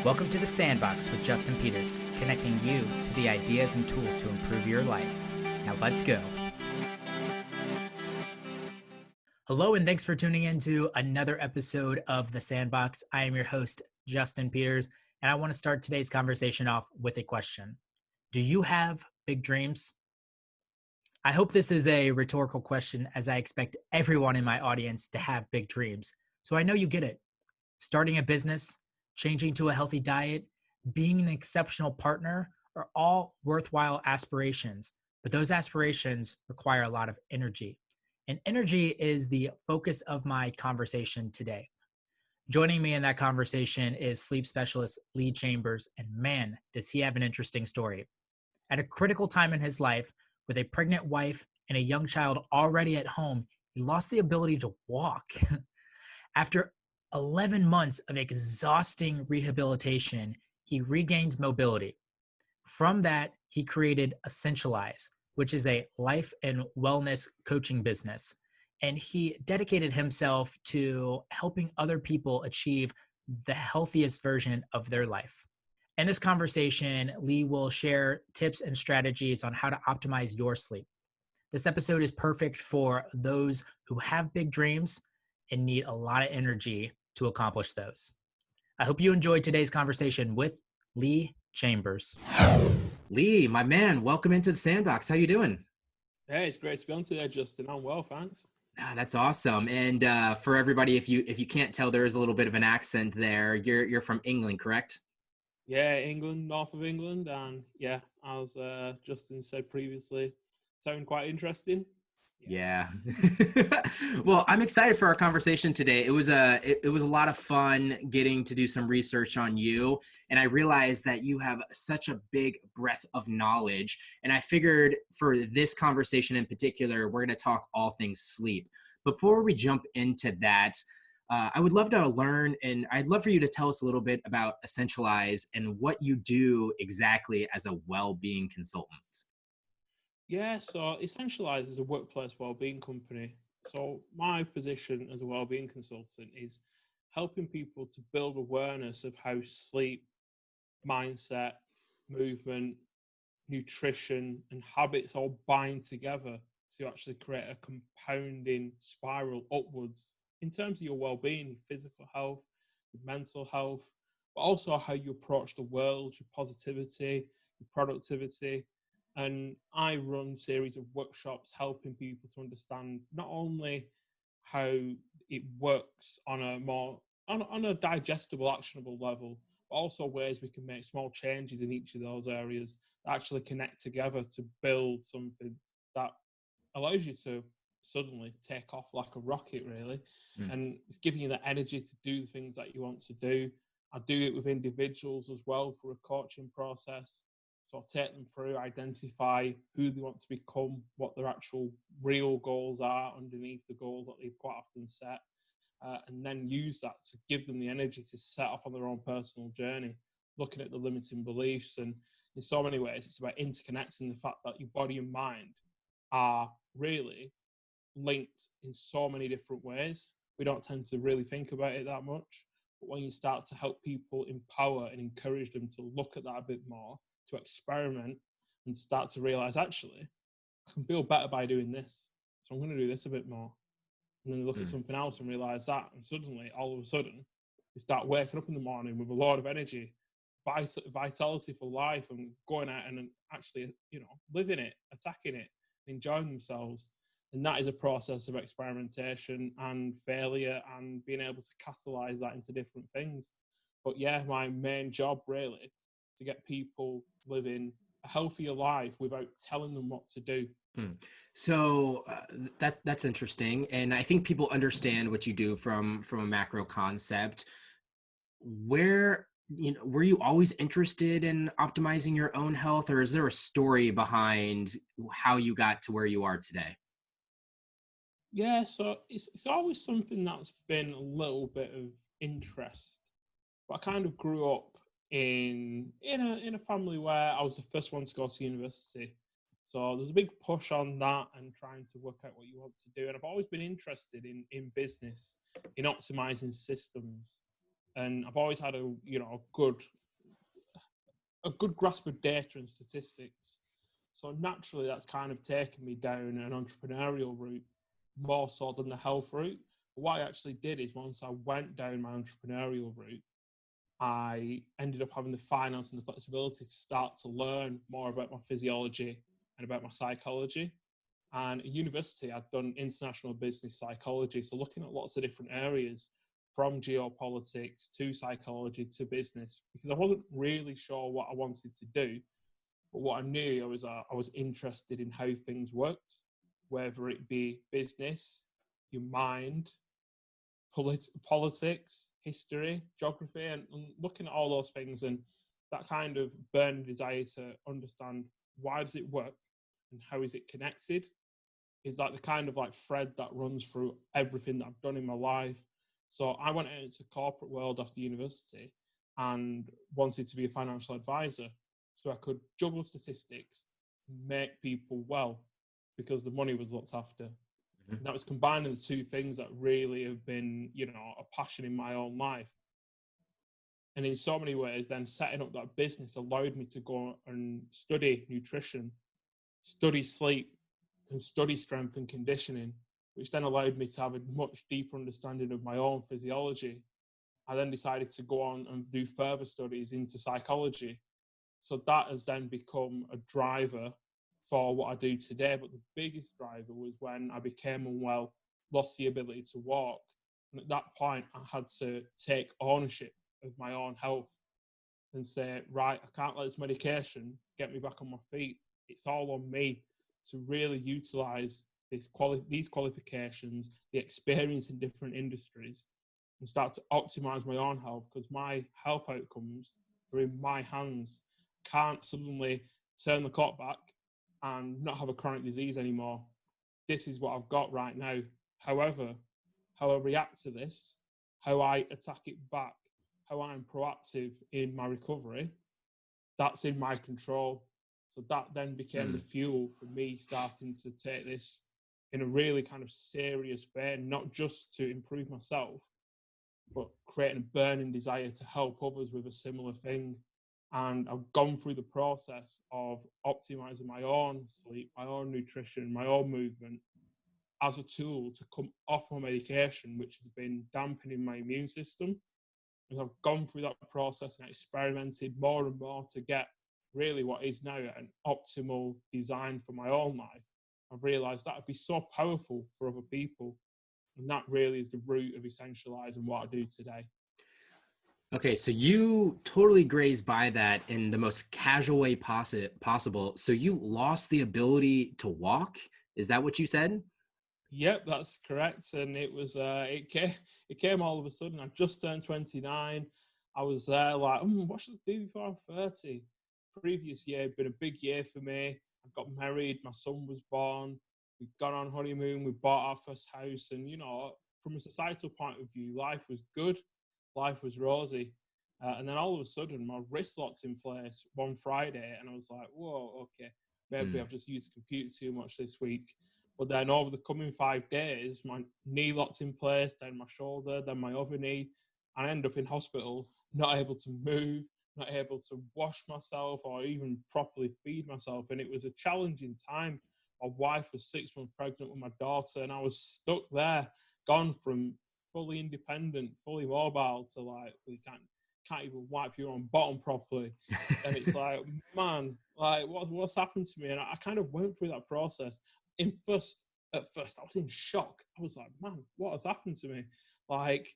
Welcome to The Sandbox with Justin Peters, connecting you to the ideas and tools to improve your life. Now let's go. Hello, and thanks for tuning in to another episode of The Sandbox. I am your host, Justin Peters, and I want to start today's conversation off with a question. Do you have big dreams? I hope this is a rhetorical question, as I expect everyone in my audience to have big dreams. So I know you get it. Starting a business, changing to a healthy diet, being an exceptional partner are all worthwhile aspirations, but those aspirations require a lot of energy. And energy is the focus of my conversation today. Joining me in that conversation is sleep specialist Lee Chambers, and man, does he have an interesting story. At a critical time in his life, with a pregnant wife and a young child already at home, he lost the ability to walk. After 11 months of exhausting rehabilitation, he regained mobility. From that, he created Essentialise, which is a life and wellness coaching business. And he dedicated himself to helping other people achieve the healthiest version of their life. In this conversation, Lee will share tips and strategies on how to optimize your sleep. This episode is perfect for those who have big dreams and need a lot of energy to accomplish those. I hope you enjoyed today's conversation with Lee Chambers. Lee, my man, welcome into the Sandbox. How you doing? Hey, it's great to be on today, Justin. I'm well, thanks. That's awesome. And for everybody, if you can't tell, there is a little bit of an accent there. You're from England, correct? Yeah, England, north of England, and yeah, as Justin said previously, sound quite interesting. Yeah. Well, I'm excited for our conversation today. It was a lot of fun getting to do some research on you, and I realized that you have such a big breadth of knowledge. And I figured for this conversation in particular, we're going to talk all things sleep. Before we jump into that, I would love to learn, and I'd love for you to tell us a little bit about Essentialise and what you do exactly as a well-being consultant. Yeah, so Essentialise is a workplace wellbeing company. So my position as a wellbeing consultant is helping people to build awareness of how sleep, mindset, movement, nutrition, and habits all bind together to actually create a compounding spiral upwards in terms of your well-being, your physical health, your mental health, but also how you approach the world, your positivity, your productivity. And I run a series of workshops helping people to understand not only how it works on a more on a digestible, actionable level, but also ways we can make small changes in each of those areas that actually connect together to build something that allows you to suddenly take off like a rocket, really. And it's giving you the energy to do the things that you want to do. I do it with individuals as well for a coaching process. So I'll take them through, identify who they want to become, what their actual real goals are underneath the goals that they quite often set, and then use that to give them the energy to set off on their own personal journey, looking at the limiting beliefs. And in so many ways, it's about interconnecting the fact that your body and mind are really linked in so many different ways. We don't tend to really think about it that much. But when you start to help people empower and encourage them to look at that a bit more, to experiment and start to realize, actually, I can feel better by doing this. So I'm going to do this a bit more. And then look at something else and realize that. And suddenly, all of a sudden, you start waking up in the morning with a lot of energy, vitality for life, and going out and actually, living it, attacking it, enjoying themselves. And that is a process of experimentation and failure and being able to catalyze that into different things. But yeah, my main job really to get people living a healthier life without telling them what to do. So that's interesting, and I think people understand what you do from a macro concept. Where were you always interested in optimizing your own health, or is there a story behind how you got to where you are today? Yeah, so it's always something that's been a little bit of interest. But I kind of grew up in a family where I was the first one to go to university. So there's a big push on that and trying to work out what you want to do. And I've always been interested in business, in optimizing systems. And I've always had a good a good grasp of data and statistics. So naturally, that's kind of taken me down an entrepreneurial route more so than the health route. But what I actually did is once I went down my entrepreneurial route, I ended up having the finance and the flexibility to start to learn more about my physiology and about my psychology. And at university, I'd done international business psychology. So looking at lots of different areas from geopolitics to psychology to business, because I wasn't really sure what I wanted to do. But what I knew I was interested in how things worked, whether it be business, your mind, politics, history, geography, and looking at all those things, and that kind of burning desire to understand why does it work and how is it connected is like the kind of like thread that runs through everything that I've done in my life. So I went out into the corporate world after university and wanted to be a financial advisor so I could juggle statistics, make people well because the money was looked after. And that was combining the two things that really have been, a passion in my own life. And in so many ways, then setting up that business allowed me to go and study nutrition, study sleep, and study strength and conditioning, which then allowed me to have a much deeper understanding of my own physiology. I then decided to go on and do further studies into psychology. So that has then become a driver for what I do today. But the biggest driver was when I became unwell, lost the ability to walk. And at that point, I had to take ownership of my own health and say, right, I can't let this medication get me back on my feet. It's all on me to really utilize these qualifications, the experience in different industries, and start to optimize my own health, because my health outcomes are in my hands. Can't suddenly turn the clock back and not have a chronic disease anymore. This is what I've got right now. However, how I react to this, how I attack it back, how I'm proactive in my recovery, that's in my control. So that then became the fuel for me starting to take this in a really kind of serious vein, not just to improve myself, but creating a burning desire to help others with a similar thing. And I've gone through the process of optimizing my own sleep, my own nutrition, my own movement as a tool to come off my medication, which has been dampening my immune system. As I've gone through that process and experimented more and more to get really what is now an optimal design for my own life, I've realized that would be so powerful for other people. And that really is the root of Essentialise and what I do today. Okay, so you totally grazed by that in the most casual way possible. So you lost the ability to walk? Is that what you said? Yep, that's correct. And it came all of a sudden. I just turned 29. I was there like, what should I do before I'm 30? Previous year had been a big year for me. I got married, my son was born, we'd gone on honeymoon, we bought our first house, and from a societal point of view, life was good, life was rosy. And then all of a sudden, my wrist locked in place one Friday, and I was like, whoa, okay, maybe I've just used the computer too much this week. But then over the coming 5 days, my knee locked in place, then my shoulder, then my other knee. And I ended up in hospital, not able to move, not able to wash myself or even properly feed myself. And it was a challenging time. My wife was 6 months pregnant with my daughter, and I was stuck there, gone from fully independent, fully mobile to like, we can't even wipe your own bottom properly. And it's like, man, like what's happened to me? And I kind of went through that process. At first, I was in shock. I was like, man, what has happened to me? Like,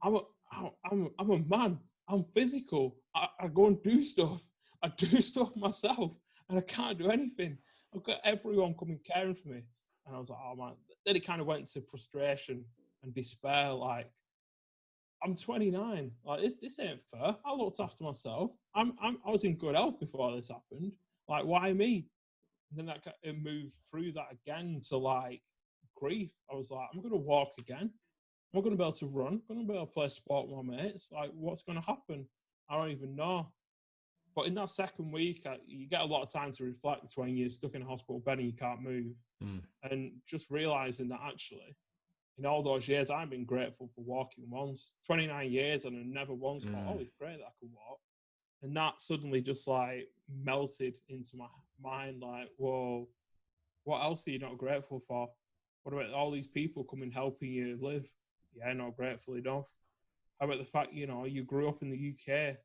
I'm a man. I'm physical. I go and do stuff. I do stuff myself, and I can't do anything. I've got everyone coming caring for me, and I was like, oh man. Then it kind of went to frustration and despair. Like, I'm 29. Like, this ain't fair. I looked after myself. I was in good health before this happened. Like, why me? And then it moved through that again to like grief. I was like, I'm going to walk again. I'm not going to be able to run. I'm going to be able to play sport with my mates. Like, what's going to happen? I don't even know. But in that second week, you get a lot of time to reflect when you're stuck in a hospital bed and you can't move. And just realizing that actually, in all those years, I've been grateful for walking once. 29 years, and I never once thought, oh, it's great that I can walk. And that suddenly just like melted into my mind, like, whoa, what else are you not grateful for? What about all these people coming helping you live? Yeah, not grateful enough. How about the fact, you grew up in the UK,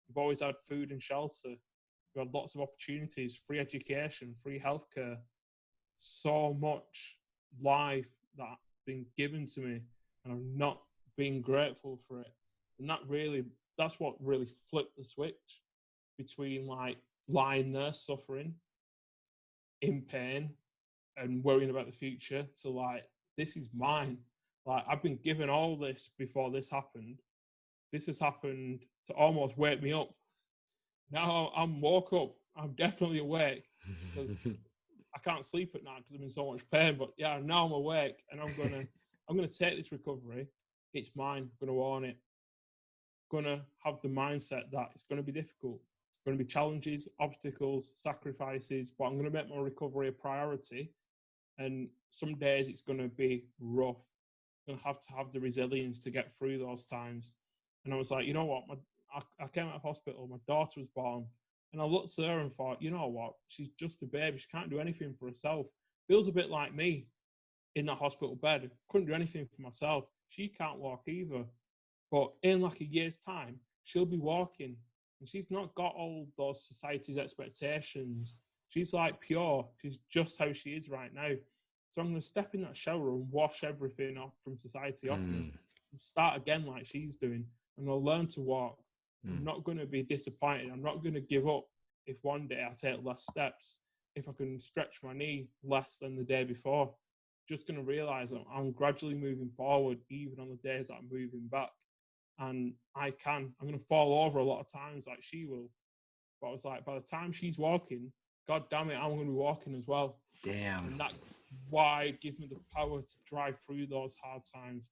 you've always had food and shelter, you had lots of opportunities, free education, free healthcare, so much life that's been given to me, and I'm not being grateful for it. And that's what really flipped the switch between like lying there suffering in pain and worrying about the future to like, this is mine. Like, I've been given all this before this happened. This has happened to almost wake me up. Now I'm woke up. I'm definitely awake because I can't sleep at night because I'm in so much pain. But yeah, now I'm awake, and I'm gonna take this recovery. It's mine. I'm gonna own it. Gonna have the mindset that it's gonna be difficult. It's gonna be challenges, obstacles, sacrifices. But I'm gonna make my recovery a priority. And some days it's gonna be rough. I'm gonna have to have the resilience to get through those times. And I was like, you know what? I came out of hospital. My daughter was born. And I looked at her and thought, you know what? She's just a baby. She can't do anything for herself. Feels a bit like me in that hospital bed. Couldn't do anything for myself. She can't walk either. But in like a year's time, she'll be walking. And she's not got all those society's expectations. She's like pure. She's just how she is right now. So I'm going to step in that shower and wash everything off from society off me. And start again like she's doing. And I'll learn to walk. I'm not going to be disappointed. I'm not going to give up if one day I take less steps, if I can stretch my knee less than the day before. Just going to realize I'm gradually moving forward, even on the days that I'm moving back. And I'm going to fall over a lot of times like she will. But I was like, by the time she's walking, God damn it, I'm going to be walking as well. Damn. And that's why give me the power to drive through those hard times.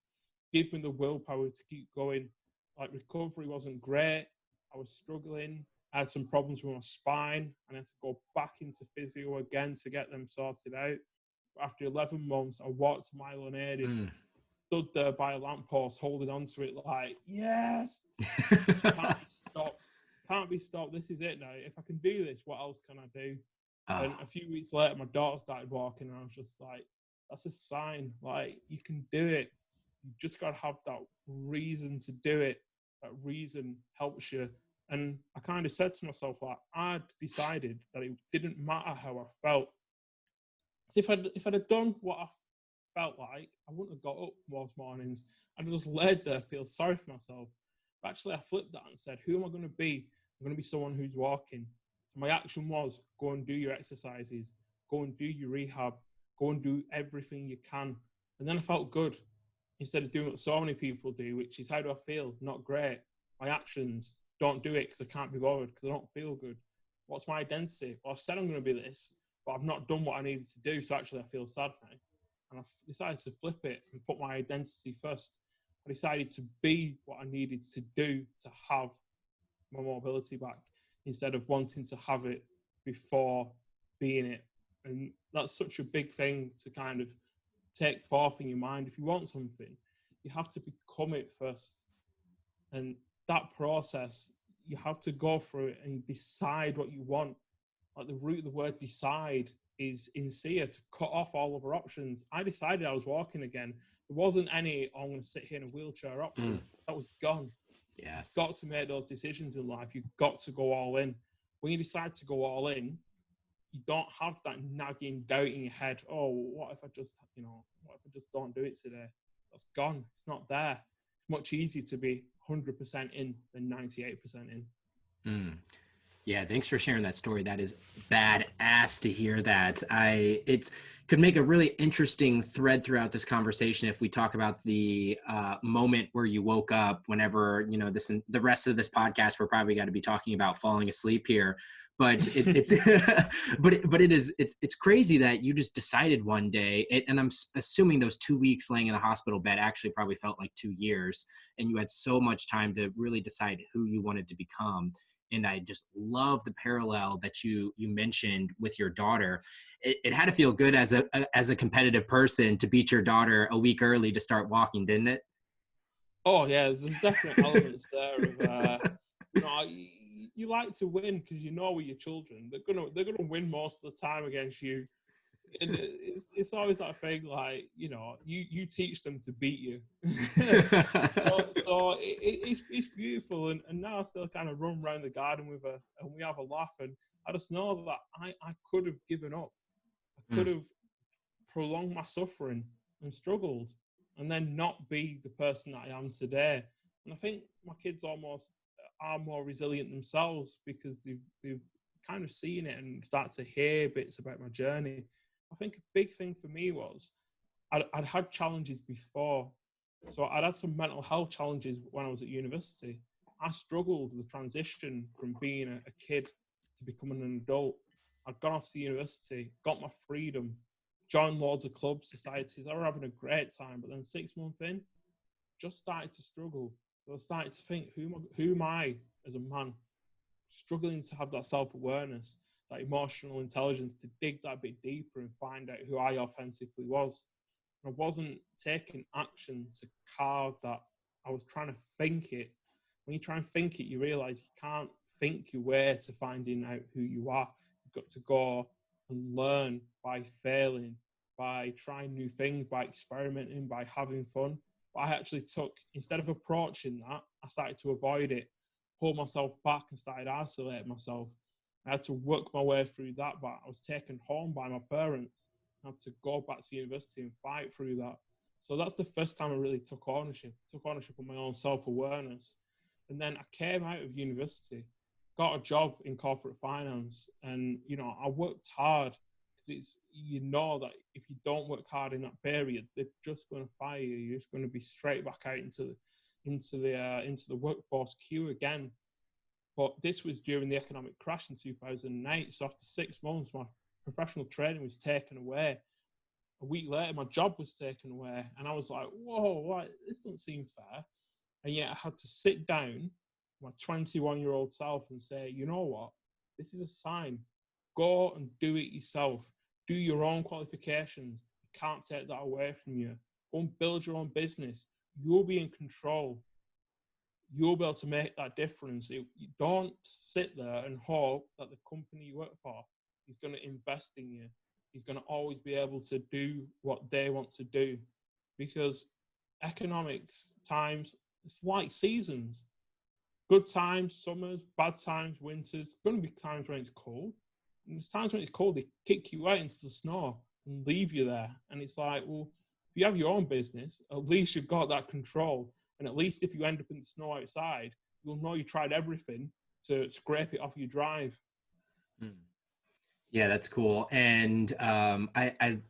Give me the willpower to keep going. Like, recovery wasn't great. I was struggling. I had some problems with my spine, and I had to go back into physio again to get them sorted out. But after 11 months, I walked a mile unaided, stood there by a lamppost, holding on to it like, yes, can't be stopped. Can't be stopped. This is it now. If I can do this, what else can I do? And a few weeks later, my daughter started walking, and I was just like, that's a sign. Like, you can do it. You just got to have that reason to do it. That reason helps you. And I kind of said to myself, like, I'd decided that it didn't matter how I felt. So if I'd have done what I felt like, I wouldn't have got up most mornings. I'd just laid there, feel sorry for myself. But actually, I flipped that and said, who am I going to be? I'm going to be someone who's walking. So my action was, go and do your exercises, go and do your rehab, go and do everything you can. And then I felt good, instead of doing what so many people do, which is, how do I feel? Not great. My actions, don't do it because I can't be bothered, because I don't feel good. What's my identity? Well, I've said I'm going to be this, but I've not done what I needed to do, so actually I feel sad now. And I decided to flip it and put my identity first. I decided to be what I needed to do to have my mobility back, instead of wanting to have it before being it. And that's such a big thing to kind of take forth in your mind. If you want something, you have to become it first. And that process, you have to go through it and decide what you want. Like, the root of the word decide is insia, to cut off all other options. I decided I was walking again. There wasn't any, I'm going to sit here in a wheelchair option. That was gone. Yes. You've got to make those decisions in life. You've got to go all in. When you decide to go all in, you don't have that nagging doubt in your head. Oh, what if I just don't do it today? That's gone. It's not there. It's much easier to be 100% in than 98% in. Yeah, thanks for sharing that story. That is badass to hear that. It could make a really interesting thread throughout this conversation if we talk about the moment where you woke up. Whenever, the rest of this podcast, we're probably got to be talking about falling asleep here. But it's crazy that you just decided one day, and I'm assuming those 2 weeks laying in the hospital bed actually probably felt like 2 years, and you had so much time to really decide who you wanted to become. And I just love the parallel that you mentioned with your daughter. It had to feel good as a competitive person to beat your daughter a week early to start walking, didn't it? Oh yeah, there's definite elements there of you you like to win because you know with your children they're gonna win most of the time against you, and it's always that thing, like, you know, you teach them to beat you. So it's beautiful, and now I still kind of run around the garden with her and we have a laugh, and I just know that I could have given up, I could Mm. have prolonged my suffering and struggled and then not be the person that I am today. And I think my kids almost are more resilient themselves because they've kind of seen it and start to hear bits about my journey. I think a big thing for me was I'd had challenges before. So I'd had some mental health challenges when I was at university. I struggled with the transition from being a kid to becoming an adult. I'd gone off to university, got my freedom, joined loads of clubs, societies. I was having a great time, but then 6 months in, just started to struggle. So I started to think, who am I as a man? Struggling to have that self-awareness, that emotional intelligence to dig that bit deeper and find out who I authentically was. I wasn't taking action to carve that. I was trying to think it. When you try and think it, you realize you can't think your way to finding out who you are. You've got to go and learn by failing, by trying new things, by experimenting, by having fun. But I actually took, instead of approaching that, I started to avoid it, pull myself back and started isolating myself. I had to work my way through that, but I was taken home by my parents. I had to go back to university and fight through that. So that's the first time I really took ownership of my own self-awareness. And then I came out of university, got a job in corporate finance, and, you know, I worked hard because it's, you know, that if you don't work hard in that period, they're just going to fire you. You're just going to be straight back out into the workforce queue again. But this was during the economic crash in 2008. So after 6 months, my professional training was taken away. A week later, my job was taken away. And I was like, whoa, this doesn't seem fair. And yet I had to sit down, my 21-year-old self, and say, you know what? This is a sign. Go and do it yourself. Do your own qualifications. You can't take that away from you. Go and build your own business. You'll be in control. You'll be able to make that difference. You don't sit there and hope that the company you work for is going to invest in you. He's going to always be able to do what they want to do, because economics times, it's like seasons. Good times, summers, bad times, winters. Going to be times when it's cold. And there's times when it's cold, they kick you out into the snow and leave you there. And it's like, well, if you have your own business, at least you've got that control. And at least if you end up in the snow outside, you'll know you tried everything to scrape it off your drive. Yeah, that's cool. And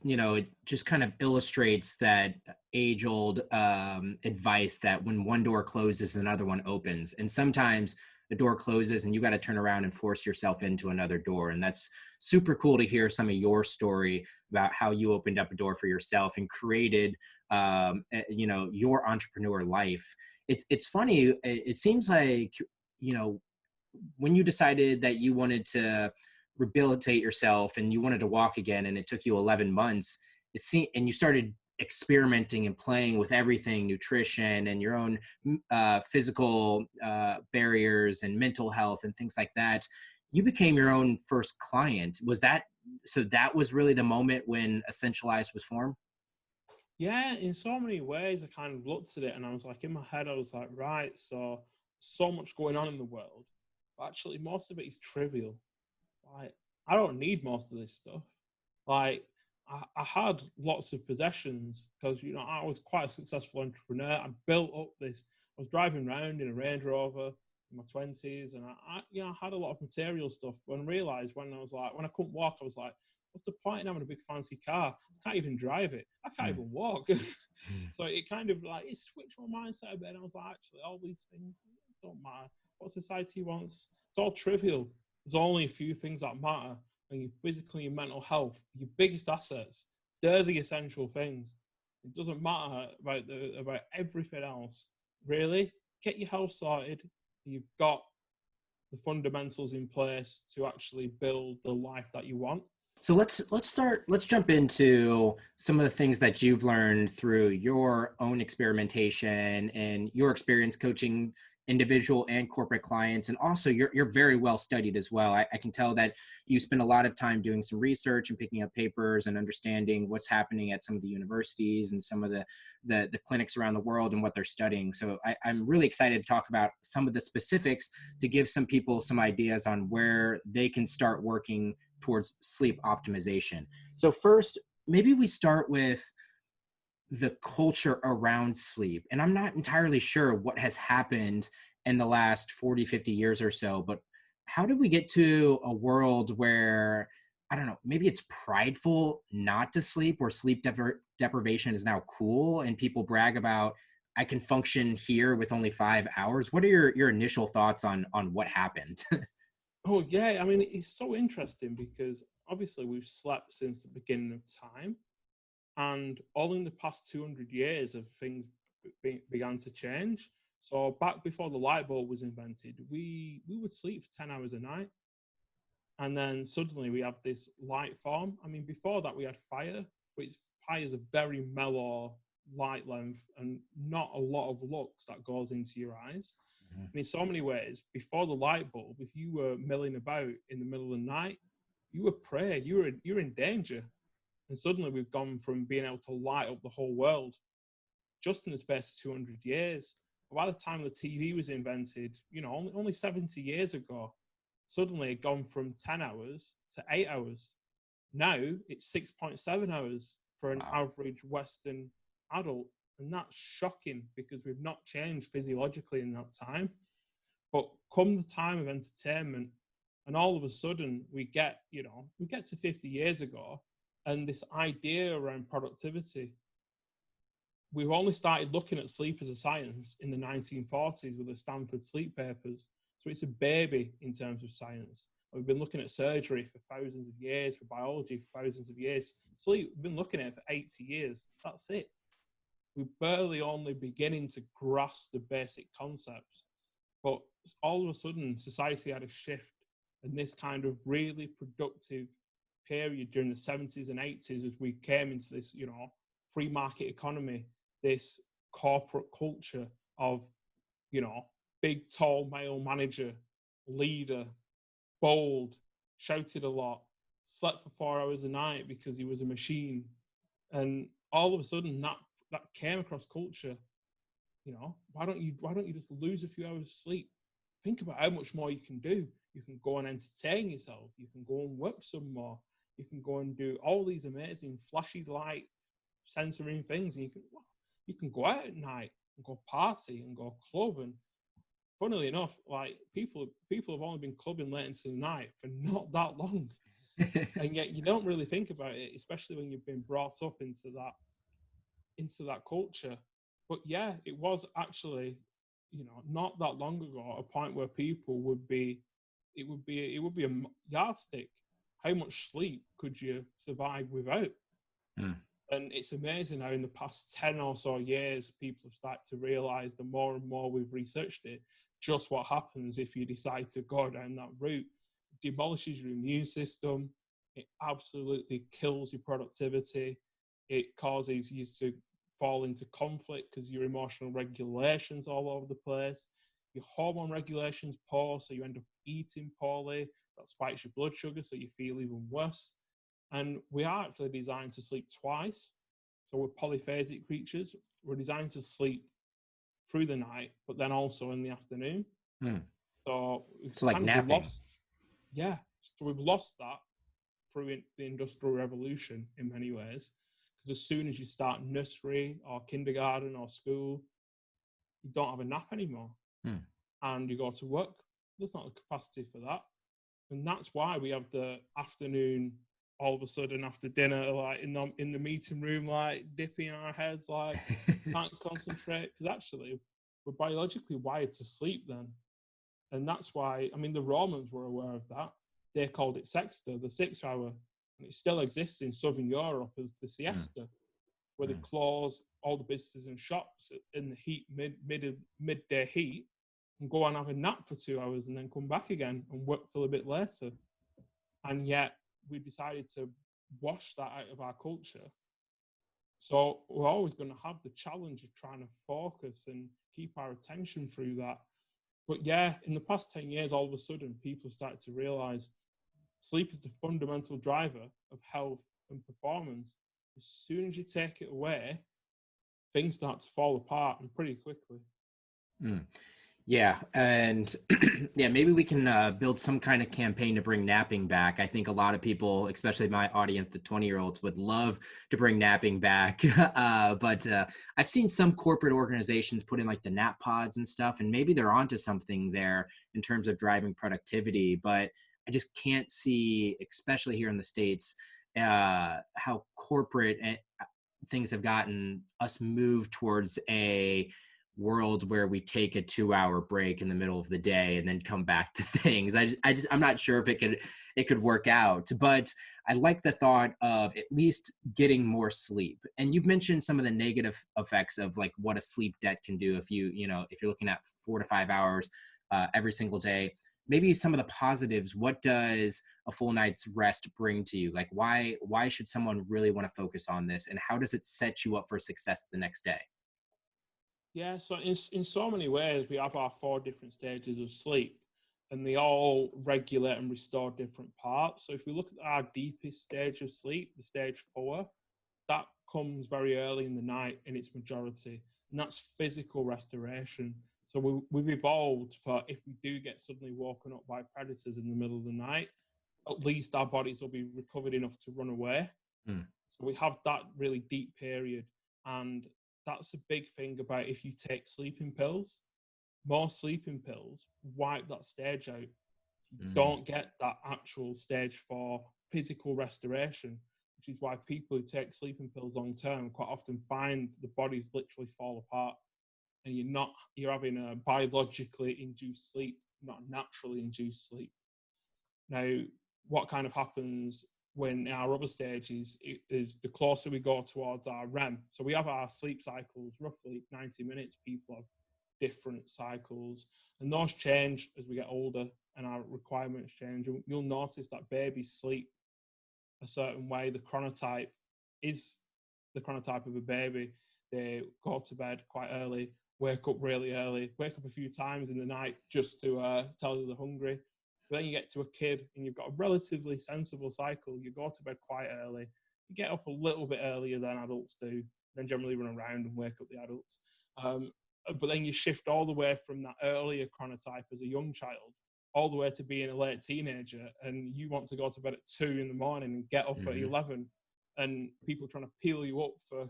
you know, it just kind of illustrates that age-old advice that when one door closes, another one opens. And sometimes the door closes and you got to turn around and force yourself into another door. And that's super cool to hear some of your story about how you opened up a door for yourself and created, you know, your entrepreneur life. It's funny. It seems like, you know, when you decided that you wanted to rehabilitate yourself and you wanted to walk again, and it took you 11 months, and you started experimenting and playing with everything, nutrition and your own physical barriers and mental health and things like that, you became your own first client. So that was really the moment when Essentialise was formed? Yeah, in so many ways, I kind of looked at it and I was like, in my head, I was like, right, so much going on in the world, but actually most of it is trivial. Like, I don't need most of this stuff. Like, I had lots of possessions because, you know, I was quite a successful entrepreneur. I built up this. I was driving around in a Range Rover in my 20s, and you know, I had a lot of material stuff. When I realized, when I couldn't walk, I was like, what's the point in having a big fancy car? I can't even drive it. I can't even walk. So it kind of like, it switched my mindset a bit. And I was like, actually, all these things don't matter. What society wants, it's all trivial. There's only a few things that matter. And your physical and your mental health, your biggest assets, they're the essential things. It doesn't matter about everything else. Really, get your health sorted. You've got the fundamentals in place to actually build the life that you want. So let's jump into some of the things that you've learned through your own experimentation and your experience coaching individual and corporate clients. And also you're very well studied as well. I can tell that you spend a lot of time doing some research and picking up papers and understanding what's happening at some of the universities and some of the clinics around the world and what they're studying. So I'm really excited to talk about some of the specifics to give some people some ideas on where they can start working towards sleep optimization. So first, maybe we start with the culture around sleep. And I'm not entirely sure what has happened in the last 40, 50 years or so, but how did we get to a world where, I don't know, maybe it's prideful not to sleep, or sleep deprivation is now cool and people brag about, I can function here with only 5 hours. What are your initial thoughts on what happened? Oh yeah, I mean it's so interesting because obviously we've slept since the beginning of time, and all in the past 200 years of things began to change. So back before the light bulb was invented, we would sleep for 10 hours a night, and then suddenly we have this light form. I mean, before that we had fire, which fire is a very mellow light length and not a lot of lux that goes into your eyes. Mhm. And in so many ways, before the light bulb, if you were milling about in the middle of the night, you were prey, you're in danger. And suddenly we've gone from being able to light up the whole world just in the space of 200 years. By the time the TV was invented, only 70 years ago, suddenly it gone from 10 hours to 8 hours. Now it's 6.7 hours for an Wow. average Western adult. And that's shocking because we've not changed physiologically in that time. But come the time of entertainment, and all of a sudden we get to 50 years ago, and this idea around productivity, we've only started looking at sleep as a science in the 1940s with the Stanford sleep papers. So it's a baby in terms of science. We've been looking at surgery for thousands of years, for biology for thousands of years. Sleep, we've been looking at it for 80 years. That's it. We're barely only beginning to grasp the basic concepts. But all of a sudden, society had a shift, and this kind of really productive period during the 70s and 80s as we came into this, free market economy, this corporate culture of, big, tall male manager, leader, bold, shouted a lot, slept for 4 hours a night because he was a machine. And all of a sudden that came across culture. Why don't you just lose a few hours of sleep? Think about how much more you can do. You can go and entertain yourself. You can go and work some more. You can go and do all these amazing flashy light censoring things, and you can go out at night and go party and go club. And funnily enough, like people have only been clubbing late into the night for not that long, and yet you don't really think about it, especially when you've been brought up into that culture. But yeah, it was actually, not that long ago, a point where people would be, it would be a yardstick. How much sleep could you survive without? Hmm. And it's amazing how in the past 10 or so years, people have started to realize, the more and more we've researched it, just what happens if you decide to go down that route. It demolishes your immune system. It absolutely kills your productivity. It causes you to fall into conflict because your emotional regulation's all over the place. Your hormone regulation's poor, so you end up eating poorly. That spikes your blood sugar, so you feel even worse. And we are actually designed to sleep twice. So we're polyphasic creatures. We're designed to sleep through the night, but then also in the afternoon. Hmm. So we've So like kind of napping. lost, yeah. So we've lost that through the Industrial Revolution in many ways. Because as soon as you start nursery or kindergarten or school, you don't have a nap anymore. Hmm. And you go to work, there's not the capacity for that. And that's why we have the afternoon, all of a sudden after dinner, like in the meeting room, like dipping our heads, like can't concentrate. Because actually, we're biologically wired to sleep then. And that's why, I mean, the Romans were aware of that. They called it sexta, the 6 hour. And it still exists in Southern Europe as the siesta, where they close all the businesses and shops in the heat, midday heat, and go and have a nap for 2 hours and then come back again and work till a bit later. And yet we decided to wash that out of our culture. So we're always going to have the challenge of trying to focus and keep our attention through that. But yeah, in the past 10 years, all of a sudden, people started to realize sleep is the fundamental driver of health and performance. As soon as you take it away, things start to fall apart, and pretty quickly. Mm. Yeah, and yeah, maybe we can build some kind of campaign to bring napping back. I think a lot of people, especially my audience, the 20-year-olds, would love to bring napping back. But I've seen some corporate organizations put in like the nap pods and stuff, and maybe they're onto something there in terms of driving productivity. But I just can't see, especially here in the States, how corporate things have gotten us move towards a world where we take a 2-hour break in the middle of the day and then come back to things. I'm not sure if it could work out, but I like the thought of at least getting more sleep. And you've mentioned some of the negative effects of like what a sleep debt can do if if you're looking at 4 to 5 hours every single day. Maybe some of the positives. What does a full night's rest bring to you? Like why should someone really want to focus on this, and how does it set you up for success the next day? Yeah, so in so many ways, we have our 4 different stages of sleep, and they all regulate and restore different parts. So if we look at our deepest stage of sleep, the stage 4, that comes very early in the night in its majority, and that's physical restoration. So we've evolved for if we do get suddenly woken up by predators in the middle of the night, at least our bodies will be recovered enough to run away. Mm. So we have that really deep period, and that's a big thing about if you take sleeping pills. More sleeping pills wipe that stage out. You don't get that actual stage 4 physical restoration, which is why people who take sleeping pills long term quite often find the bodies literally fall apart, and you're having a biologically induced sleep, not naturally induced sleep. Now, what kind of happens when our other stages is the closer we go towards our REM. So we have our sleep cycles, roughly 90 minutes. People have different cycles, and those change as we get older and our requirements change. You'll notice that babies sleep a certain way. The chronotype is the chronotype of a baby. They go to bed quite early, wake up really early, wake up a few times in the night just to tell you they're hungry. But then you get to a kid and you've got a relatively sensible cycle. You go to bed quite early. You get up a little bit earlier than adults do, then generally run around and wake up the adults. But then you shift all the way from that earlier chronotype as a young child all the way to being a late teenager, and you want to go to bed at 2 in the morning and get up at 11, and people trying to peel you up for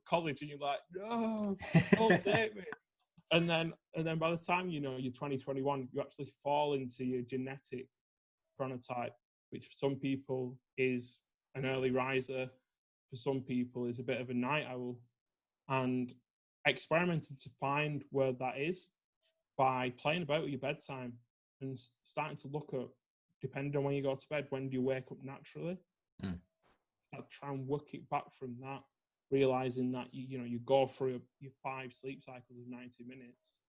college, and you're like, no, don't take me. And then by the time you're 2021, you actually fall into your genetic chronotype, which for some people is an early riser, for some people is a bit of a night owl. And I experimented to find where that is by playing about with your bedtime and starting to look at, depending on when you go to bed, when do you wake up naturally? Start to try and work it back from that, realizing that you go through your 5 sleep cycles of 90 minutes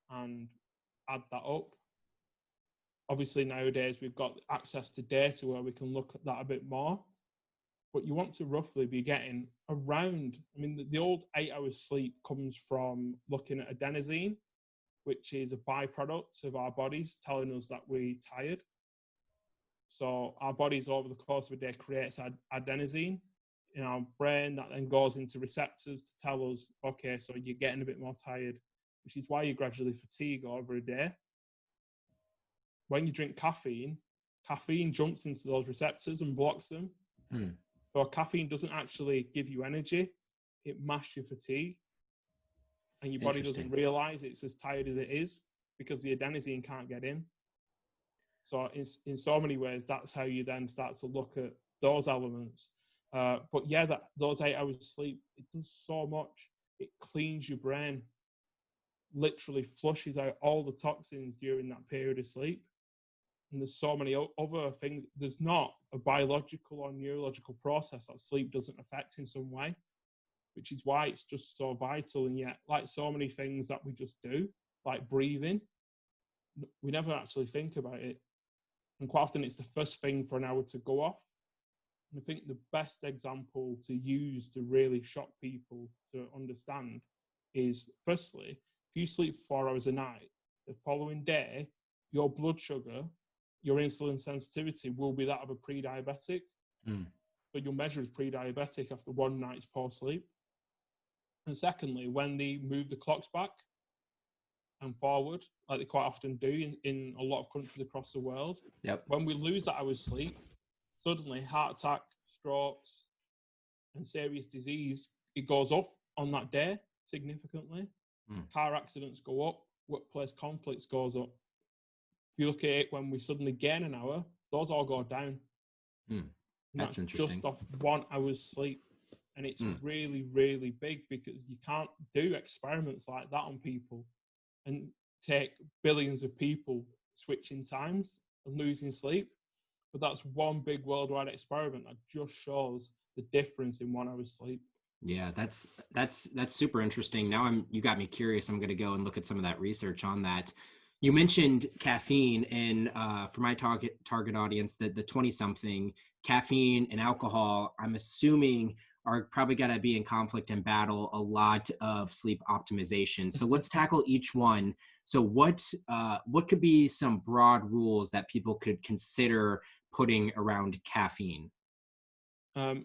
and add that up. Obviously nowadays we've got access to data where we can look at that a bit more, but you want to roughly be getting around, the old 8 hours sleep comes from looking at adenosine, which is a byproduct of our bodies telling us that we're tired. So our bodies over the course of a day creates adenosine in our brain that then goes into receptors to tell us, okay, so you're getting a bit more tired, which is why you gradually fatigue over a day. When you drink caffeine jumps into those receptors and blocks them. So caffeine doesn't actually give you energy, it masks your fatigue. And your body doesn't realize it's as tired as it is because the adenosine can't get in. So in so many ways, that's how you then start to look at those elements. But yeah, those 8 hours sleep, it does so much. It cleans your brain, literally flushes out all the toxins during that period of sleep. And there's so many other things. There's not a biological or neurological process that sleep doesn't affect in some way, which is why it's just so vital. And yet, like so many things that we just do, like breathing, we never actually think about it. And quite often it's the first thing for an hour to go off. And I think the best example to use to really shock people to understand is, firstly, if you sleep 4 hours a night, the following day, your blood sugar, your insulin sensitivity will be that of a pre-diabetic. Mm. But you'll measure as pre-diabetic after one night's poor sleep. And secondly, when they move the clocks back and forward, like they quite often do in a lot of countries across the world, Yep. when we lose that hour's sleep, suddenly heart attack, strokes, and serious disease, it goes up on that day significantly. Car accidents go up, workplace conflicts goes up. If you look at it, when we suddenly gain an hour, those all go down. That's interesting. Just off 1 hour's sleep. And it's really, really big, because you can't do experiments like that on people and take billions of people switching times and losing sleep. But that's one big worldwide experiment that just shows the difference in 1 hour's sleep. Yeah, that's super interesting. Now you got me curious. I'm going to go and look at some of that research on that. You mentioned caffeine, and for my target audience, the 20-something, caffeine and alcohol, I'm assuming are probably going to be in conflict and battle a lot of sleep optimization. So let's tackle each one. So what could be some broad rules that people could consider putting around caffeine?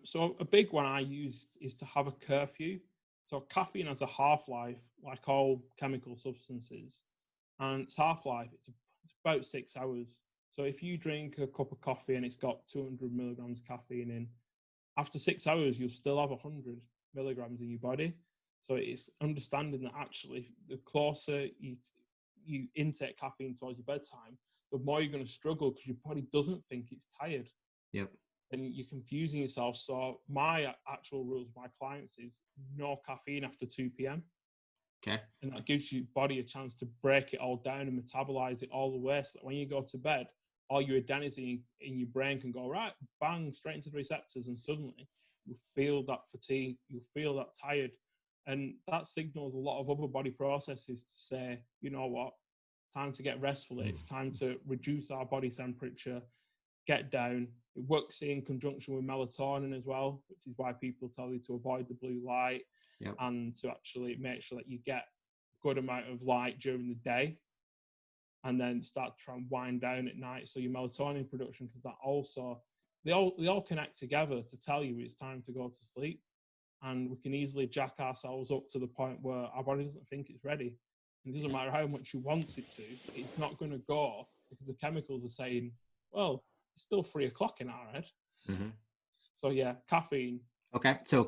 So a big one I used is to have a curfew. So caffeine has a half-life, like all chemical substances, and its half-life, it's about 6 hours. So if you drink a cup of coffee and it's got 200 milligrams caffeine in, after 6 hours, you'll still have 100 milligrams in your body. So it's understanding that actually the closer you intake caffeine towards your bedtime, the more you're going to struggle, because your body doesn't think it's tired. Yep. And you're confusing yourself. So my actual rules with my clients is no caffeine after 2 p.m. Okay. And that gives your body a chance to break it all down and metabolize it all the way, so that when you go to bed, all your adenosine in your brain can go right, bang, straight into the receptors, and suddenly you'll feel that fatigue, you'll feel that tired. And that signals a lot of other body processes to say, you know what, time to get restful. It's time to reduce our body temperature, get down. It works in conjunction with melatonin as well, which is why people tell you to avoid the blue light. Yep. And to actually make sure that you get a good amount of light during the day, and then start to try and wind down at night. So your melatonin production, because that also, they all connect together to tell you it's time to go to sleep. And we can easily jack ourselves up to the point where our body doesn't think it's ready. And it doesn't matter how much you want it to, it's not going to go, because the chemicals are saying, well, it's still 3 o'clock in our head. Mm-hmm. So yeah, caffeine. Okay, so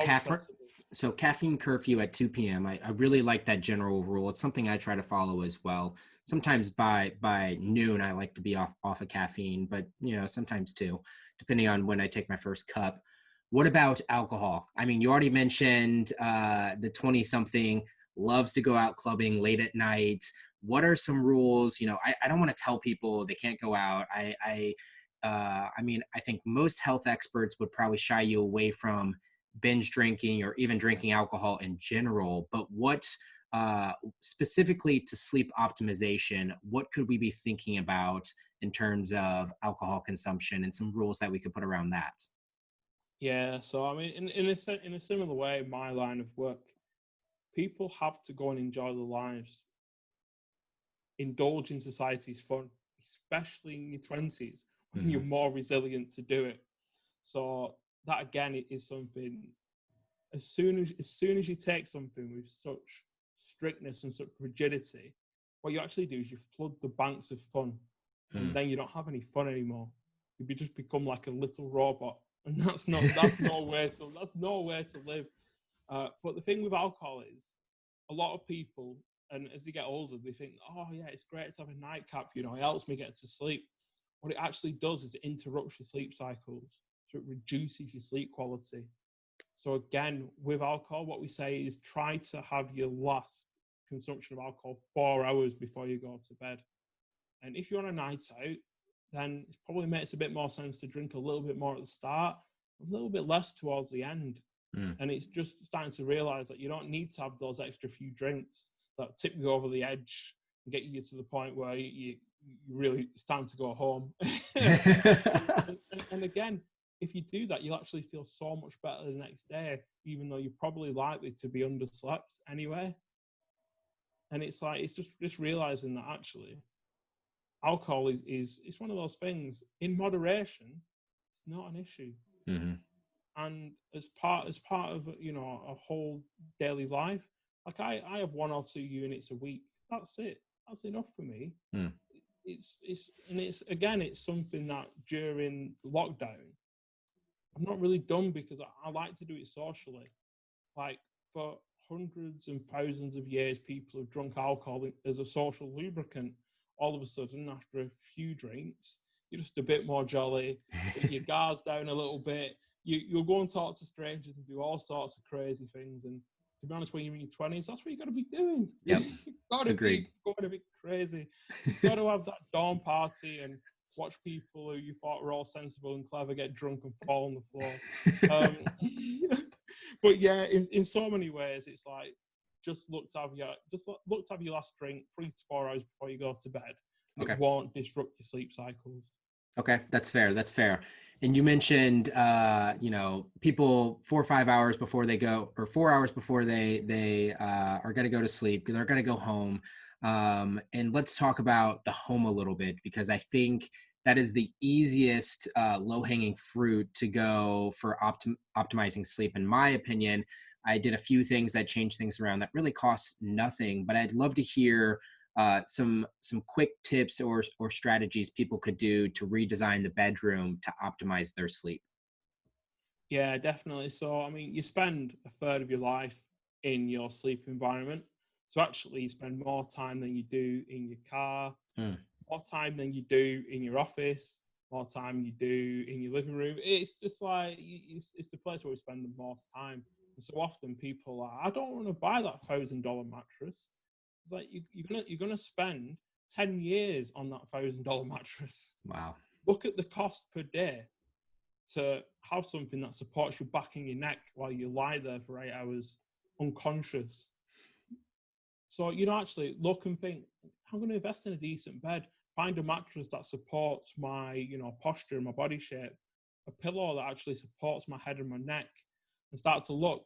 caffeine curfew at 2 p.m. I really like that general rule. It's something I try to follow as well. Sometimes by noon, I like to be off of caffeine, but sometimes too, depending on when I take my first cup. What about alcohol? I mean, you already mentioned the 20-something loves to go out clubbing late at night. What are some rules? I don't want to tell people they can't go out. I mean, I think most health experts would probably shy you away from binge drinking or even drinking alcohol in general. But what specifically to sleep optimization, what could we be thinking about in terms of alcohol consumption and some rules that we could put around that? Yeah, so I mean, in a similar way, my line of work, people have to go and enjoy their lives, indulge in society's fun, especially in your 20s, when you're more resilient to do it. So that again is something. As soon as you take something with such strictness and such rigidity, what you actually do is you flood the banks of fun, and then you don't have any fun anymore. You just become like a little robot, and that's no way to live. But the thing with alcohol is, a lot of people, and as they get older, they think, oh yeah, it's great to have a nightcap. It helps me get to sleep. What it actually does is it interrupts your sleep cycles, so it reduces your sleep quality. So again, with alcohol, what we say is try to have your last consumption of alcohol 4 hours before you go to bed. And if you're on a night out, then it probably makes a bit more sense to drink a little bit more at the start, a little bit less towards the end. And it's just starting to realize that you don't need to have those extra few drinks that tip you over the edge and get you to the point where you really, it's time to go home. And again, if you do that, you'll actually feel so much better the next day, even though you're probably likely to be underslept anyway. And it's like, it's just realizing that actually alcohol is it's one of those things in moderation. It's not an issue. Mm-hmm. And as part of a whole daily life, like I have 1 or 2 units a week. That's it. That's enough for me. Mm. It's something that during lockdown I've not really done, because I like to do it socially. Like, for hundreds and thousands of years, people have drunk alcohol as a social lubricant. All of a sudden, after a few drinks, you're just a bit more jolly, let your guards down a little bit. You'll go and talk to strangers and do all sorts of crazy things. And to be honest, when you're in your 20s, that's what you got to be doing. Yep. You've got to Agreed. be going a bit crazy. You've got to have that dawn party and watch people who you thought were all sensible and clever get drunk and fall on the floor. But yeah, in so many ways, it's like, just look to have your last drink 3 to 4 hours before you go to bed. Okay. It won't disrupt your sleep cycles. Okay, that's fair. That's fair. And you mentioned, people 4 or 5 hours before they go, or 4 hours before they are going to go to sleep. They're going to go home. And let's talk about the home a little bit, because I think that is the easiest low-hanging fruit to go for optimizing sleep. In my opinion, I did a few things that changed things around that really cost nothing, but I'd love to hear some quick tips or strategies people could do to redesign the bedroom to optimize their sleep. Yeah, definitely. So, I mean, you spend a third of your life in your sleep environment. So actually, you spend more time than you do in your car, more time than you do in your office, more time you do in your living room. It's just like, it's the place where we spend the most time. And so often people are, I don't want to buy that $1,000 mattress. It's like, you're gonna spend 10 years on that $1,000 mattress. Wow. Look at the cost per day to have something that supports your back and your neck while you lie there for 8 hours unconscious. So, actually look and think, I'm going to invest in a decent bed, find a mattress that supports my, posture and my body shape, a pillow that actually supports my head and my neck, and start to look.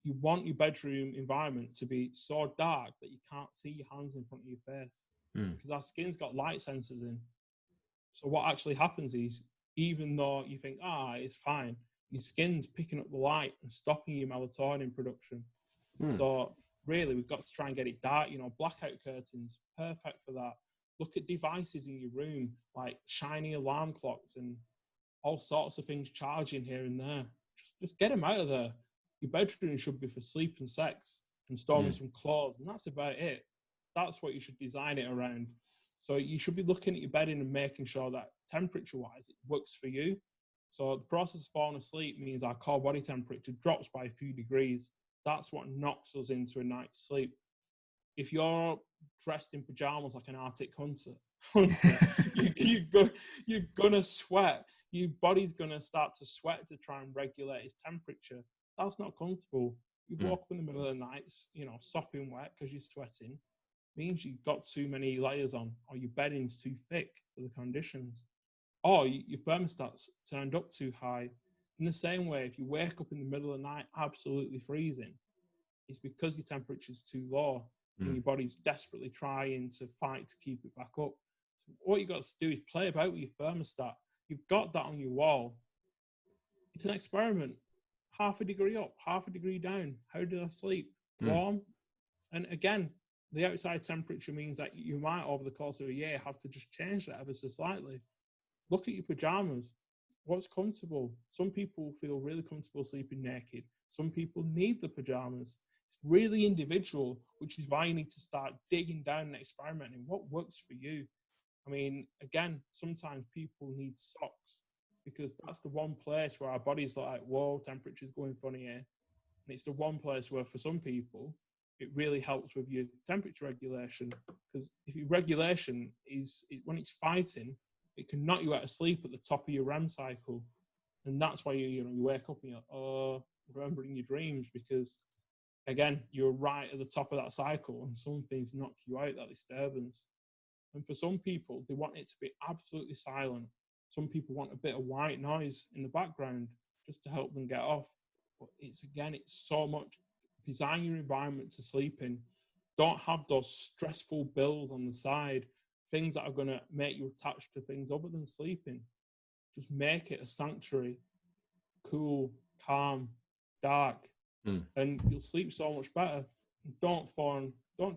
You want your bedroom environment to be so dark that you can't see your hands in front of your face, because our skin's got light sensors in. So what actually happens is, even though you think, it's fine, your skin's picking up the light and stopping your melatonin production. So really, we've got to try and get it dark. Blackout curtains, perfect for that. Look at devices in your room, like shiny alarm clocks and all sorts of things charging here and there. Just get them out of there. Your bedroom should be for sleep and sex and storing some clothes, and that's about it. That's what you should design it around. So you should be looking at your bedding and making sure that temperature-wise it works for you. So the process of falling asleep means our core body temperature drops by a few degrees. That's what knocks us into a night's sleep. If you're dressed in pajamas like an Arctic hunter, you're gonna sweat. Your body's gonna start to sweat to try and regulate its temperature. That's not comfortable. You walk up in the middle of the night, sopping wet because you're sweating. Means you've got too many layers on, or your bedding's too thick for the conditions, or your thermostat's turned up too high. In the same way, if you wake up in the middle of the night absolutely freezing, it's because your temperature's too low and your body's desperately trying to fight to keep it back up. So what you've got to do is play about with your thermostat. You've got that on your wall. It's an experiment. Half a degree up, half a degree down. How did I sleep? Warm. And again, the outside temperature means that you might, over the course of a year, have to just change that ever so slightly. Look at your pajamas. What's comfortable? Some people feel really comfortable sleeping naked. Some people need the pajamas. It's really individual, which is why you need to start digging down and experimenting. What works for you? I mean, again, sometimes people need socks, because that's the one place where our body's like, whoa, temperature's going funny here. And it's the one place where, for some people, it really helps with your temperature regulation. Because if your regulation when it's fighting, it can knock you out of sleep at the top of your REM cycle. And that's why you wake up and you're remembering your dreams, because again, you're right at the top of that cycle and something's knocked you out, that disturbance. And for some people, they want it to be absolutely silent. Some people want a bit of white noise in the background just to help them get off. But it's so much. Design your environment to sleep in. Don't have those stressful bills on the side, things that are going to make you attached to things other than sleeping. Just make it a sanctuary, cool, calm, dark, and you'll sleep so much better. Don't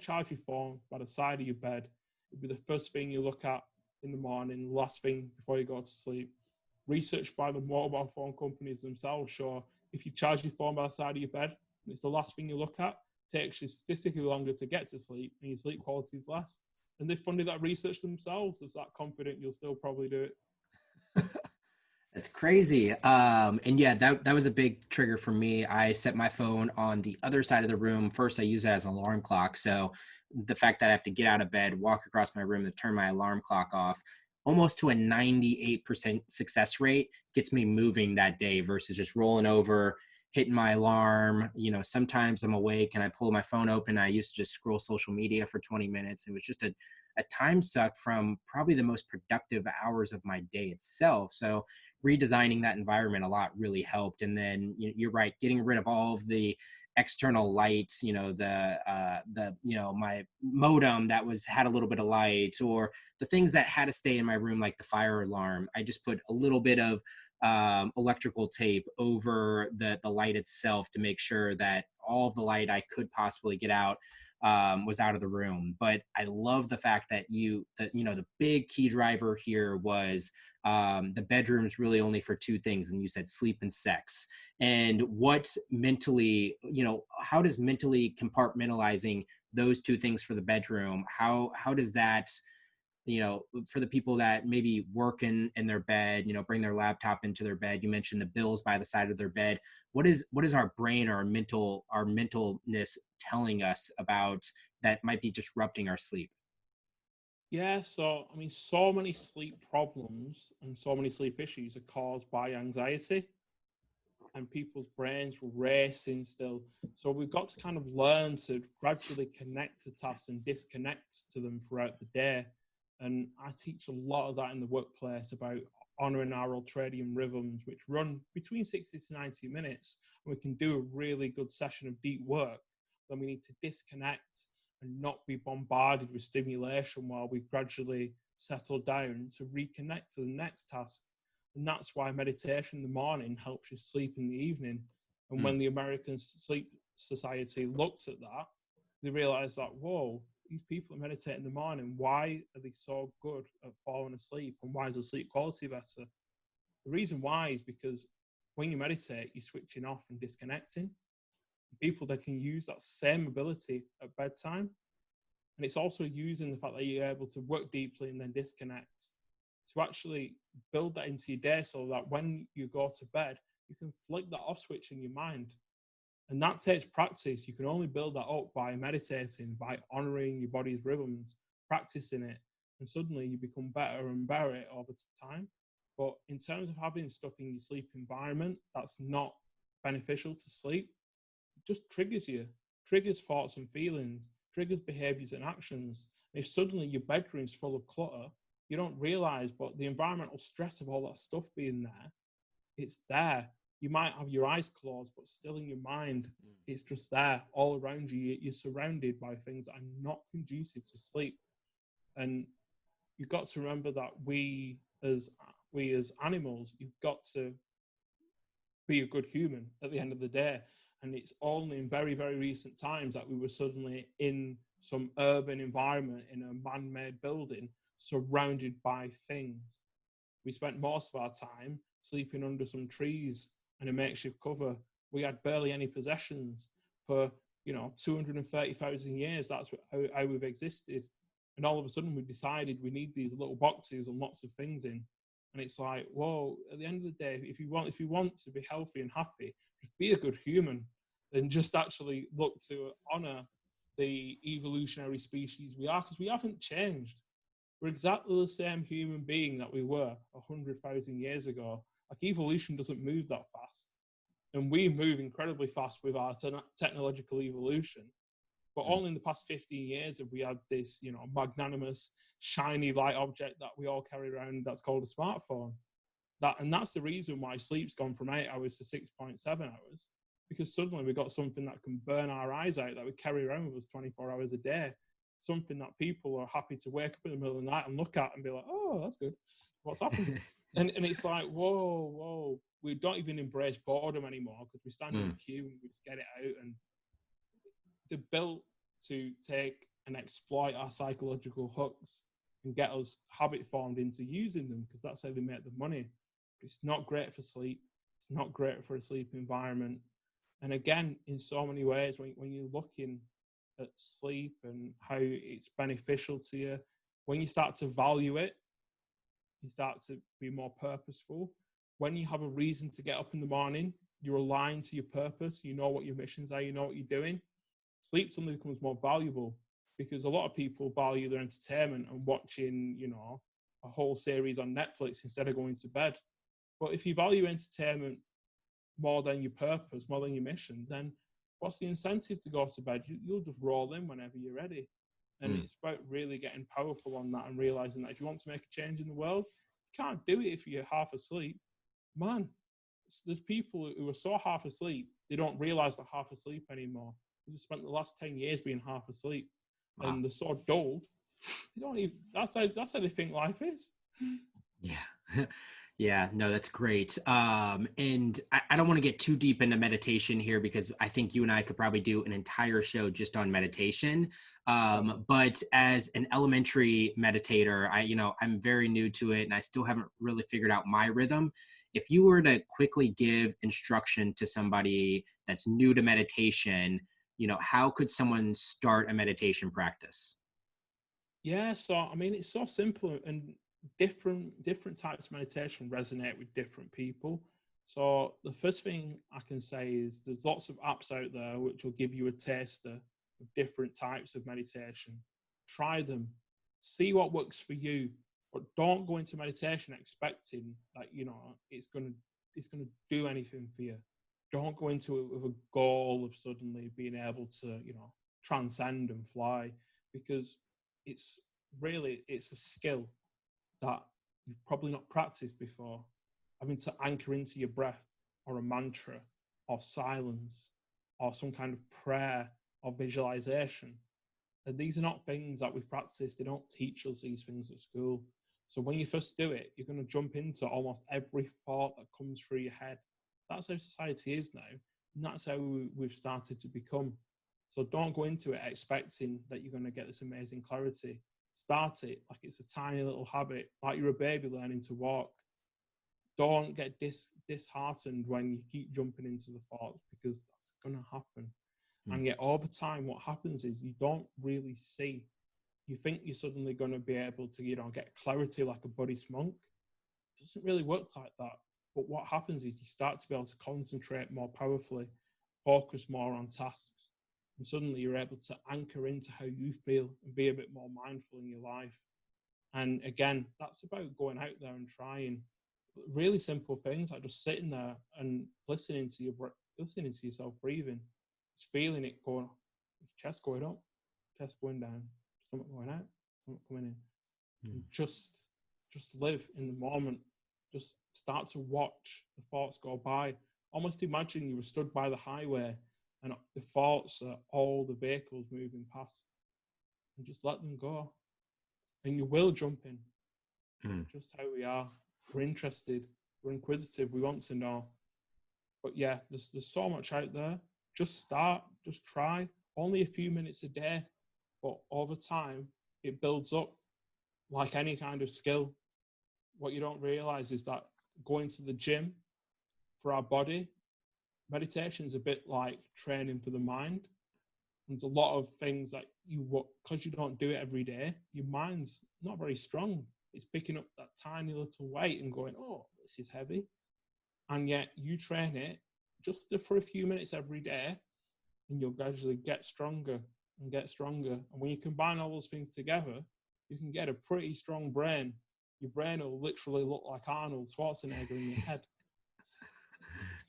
charge your phone by the side of your bed. It'll be the first thing you look at in the morning, the last thing before you go to sleep. Research by the mobile phone companies themselves show if you charge your phone by the side of your bed and it's the last thing you look at, it takes you statistically longer to get to sleep and your sleep quality is less. And they funded that research themselves. It's that confident you'll still probably do it. That's crazy. And yeah, that was a big trigger for me. I set my phone on the other side of the room. First, I use it as an alarm clock. So the fact that I have to get out of bed, walk across my room to turn my alarm clock off, almost to a 98% success rate, gets me moving that day versus just rolling over, hitting my alarm. Sometimes I'm awake and I pull my phone open. I used to just scroll social media for 20 minutes. It was just a time suck from probably the most productive hours of my day itself. So redesigning that environment a lot really helped. And then you're right, getting rid of all of the external lights, my modem that had a little bit of light, or the things that had to stay in my room, like the fire alarm. I just put a little bit of electrical tape over the light itself to make sure that all of the light I could possibly get out was out of the room. But I love the fact that the big key driver here was the bedroom's really only for two things, and you said sleep and sex. And what mentally, how does mentally compartmentalizing those two things for the bedroom, how does that, for the people that maybe work in their bed, bring their laptop into their bed? You mentioned the bills by the side of their bed. What is our brain or our mentalness telling us about that might be disrupting our sleep? Yeah, so so many sleep problems and so many sleep issues are caused by anxiety, and people's brains were racing still. So we've got to kind of learn to gradually connect to tasks and disconnect to them throughout the day. And I teach a lot of that in the workplace about honoring our ultradian rhythms, which run between 60 to 90 minutes. And we can do a really good session of deep work. Then we need to disconnect and not be bombarded with stimulation while we gradually settle down to reconnect to the next task. And that's why meditation in the morning helps you sleep in the evening. And when the American Sleep Society looked at that, they realized that, whoa, these people that meditate in the morning, why are they so good at falling asleep? And why is the sleep quality better? The reason why is because when you meditate, you're switching off and disconnecting. People that can use that same ability at bedtime. And it's also using the fact that you're able to work deeply and then disconnect to actually build that into your day, so that when you go to bed, you can flick that off switch in your mind. And that takes practice. You can only build that up by meditating, by honoring your body's rhythms, practicing it, and suddenly you become better and better over time. But in terms of having stuff in your sleep environment that's not beneficial to sleep, it just triggers you, triggers thoughts and feelings, triggers behaviors and actions. And if suddenly your bedroom's full of clutter, you don't realize, but the environmental stress of all that stuff being there, it's there. You might have your eyes closed, but still in your mind, it's just there all around you. You're surrounded by things that are not conducive to sleep. And you've got to remember that we as animals, you've got to be a good human at the end of the day. And it's only in very, very recent times that we were suddenly in some urban environment, in a man-made building, surrounded by things. We spent most of our time sleeping under some trees and a makeshift cover. We had barely any possessions for 230,000 years. That's how we've existed. And all of a sudden we decided we need these little boxes and lots of things in. And it's like, whoa, at the end of the day, if you want to be healthy and happy, just be a good human and just actually look to honor the evolutionary species we are, because we haven't changed. We're exactly the same human being that we were 100,000 years ago. Like, evolution doesn't move that fast. And we move incredibly fast with our technological evolution. But only in the past 15 years have we had this, magnanimous, shiny light object that we all carry around that's called a smartphone. That's the reason why sleep's gone from 8 hours to 6.7 hours, because suddenly we've got something that can burn our eyes out that we carry around with us 24 hours a day. Something that people are happy to wake up in the middle of the night and look at and be like, oh, that's good. What's happened? and it's like, whoa. We don't even embrace boredom anymore because we stand in the queue and we just get it out. And they're built to take and exploit our psychological hooks and get us habit formed into using them, because that's how they make the money. It's not great for sleep. It's not great for a sleep environment. And again, in so many ways, when you're looking at sleep and how it's beneficial to you, when you start to value it, you start to be more purposeful. When you have a reason to get up in the morning, you're aligned to your purpose. You know what your missions are. You know what you're doing. Sleep suddenly becomes more valuable, because a lot of people value their entertainment and watching, a whole series on Netflix instead of going to bed. But if you value entertainment more than your purpose, more than your mission, then what's the incentive to go to bed? You'll just roll in whenever you're ready. And it's about really getting powerful on that and realizing that if you want to make a change in the world, you can't do it if you're half asleep. Man, there's people who are so half asleep, they don't realize they're half asleep anymore. They just spent the last 10 years being half asleep. Wow. And they're so dulled, they don't even, that's how they think life is. Yeah. Yeah, no, that's great. And I don't want to get too deep into meditation here, because I think you and I could probably do an entire show just on meditation. But as an elementary meditator, I'm very new to it and I still haven't really figured out my rhythm. If you were to quickly give instruction to somebody that's new to meditation, how could someone start a meditation practice? Yeah, so it's so simple, and different types of meditation resonate with different people. So the first thing I can say is there's lots of apps out there which will give you a taster of different types of meditation. Try them, see what works for you, but don't go into meditation expecting that it's gonna do anything for you. Don't go into it with a goal of suddenly being able to transcend and fly, because it's a skill that you've probably not practiced before. Having to anchor into your breath, or a mantra, or silence, or some kind of prayer or visualization. And these are not things that we've practiced. They don't teach us these things at school. So when you first do it, you're going to jump into almost every thought that comes through your head. That's how society is now, and that's how we've started to become. So don't go into it expecting that you're going to get this amazing clarity. Start it like it's a tiny little habit, like you're a baby learning to walk. Don't get disheartened when you keep jumping into the thoughts, because that's going to happen. And yet over time, what happens is you don't really see. You think you're suddenly going to be able to, get clarity like a Buddhist monk. It doesn't really work like that. But what happens is you start to be able to concentrate more powerfully, focus more on tasks. And suddenly you're able to anchor into how you feel and be a bit more mindful in your life. And again, that's about going out there and trying really simple things, like just sitting there and listening to yourself breathing, just feeling it going, chest going up, chest going down, stomach going out, stomach coming in. And just live in the moment. Just start to watch the thoughts go by. Almost imagine you were stood by the highway and the thoughts are all the vehicles moving past, and just let them go. And you will jump in. Just how we are. We're interested. We're inquisitive. We want to know. But yeah, there's so much out there. Just start. Just try. Only a few minutes a day. But over time, it builds up like any kind of skill. What you don't realize is that going to the gym for our body, meditation is a bit like training for the mind. There's a lot of things that because you don't do it every day, your mind's not very strong. It's picking up that tiny little weight and going, oh, this is heavy. And yet you train it just for a few minutes every day, and you'll gradually get stronger and get stronger. And when you combine all those things together, you can get a pretty strong brain. Your brain will literally look like Arnold Schwarzenegger in your head.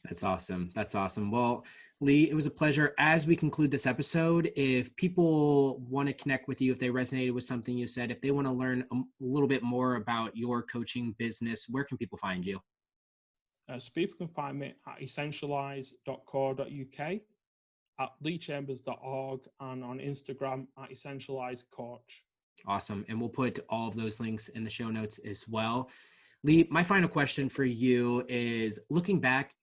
That's awesome. That's awesome. Well, Lee, it was a pleasure. As we conclude this episode, if people want to connect with you, if they resonated with something you said, if they want to learn a little bit more about your coaching business, where can people find you? So people can find me at essentialise.co.uk, at leechambers.org, and on Instagram at Essentialise Coach. Awesome. And we'll put all of those links in the show notes as well. Lee, my final question for you is, looking back,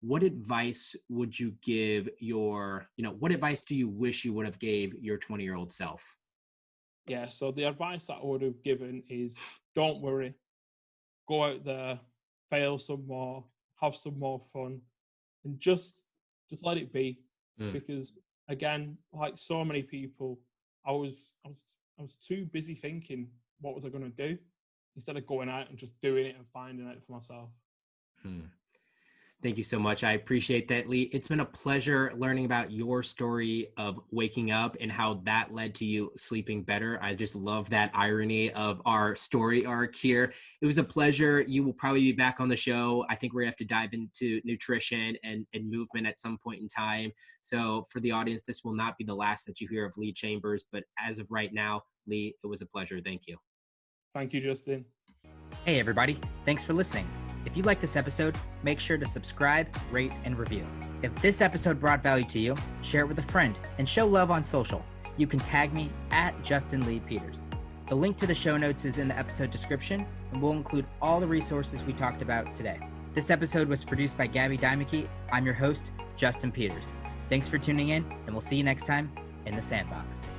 what advice would you give what advice do you wish you would have gave your 20-year-old self? Yeah, so the advice that I would have given is, don't worry, go out there, fail some more, have some more fun, and just let it be. Because again, like so many people, I was too busy thinking, what was I going to do, instead of going out and just doing it and finding it for myself. Thank you so much. I appreciate that, Lee. It's been a pleasure learning about your story of waking up and how that led to you sleeping better. I just love that irony of our story arc here. It was a pleasure. You will probably be back on the show. I think we're going to have to dive into nutrition and movement at some point in time. So for the audience, this will not be the last that you hear of Lee Chambers. But as of right now, Lee, it was a pleasure. Thank you. Thank you, Justin. Hey, everybody. Thanks for listening. If you like this episode, make sure to subscribe, rate, and review. If this episode brought value to you, share it with a friend and show love on social. You can tag me at Justin Lee Peters. The link to the show notes is in the episode description, and we'll include all the resources we talked about today. This episode was produced by Gabby Dimeke. I'm your host, Justin Peters. Thanks for tuning in, and we'll see you next time in the Sandbox.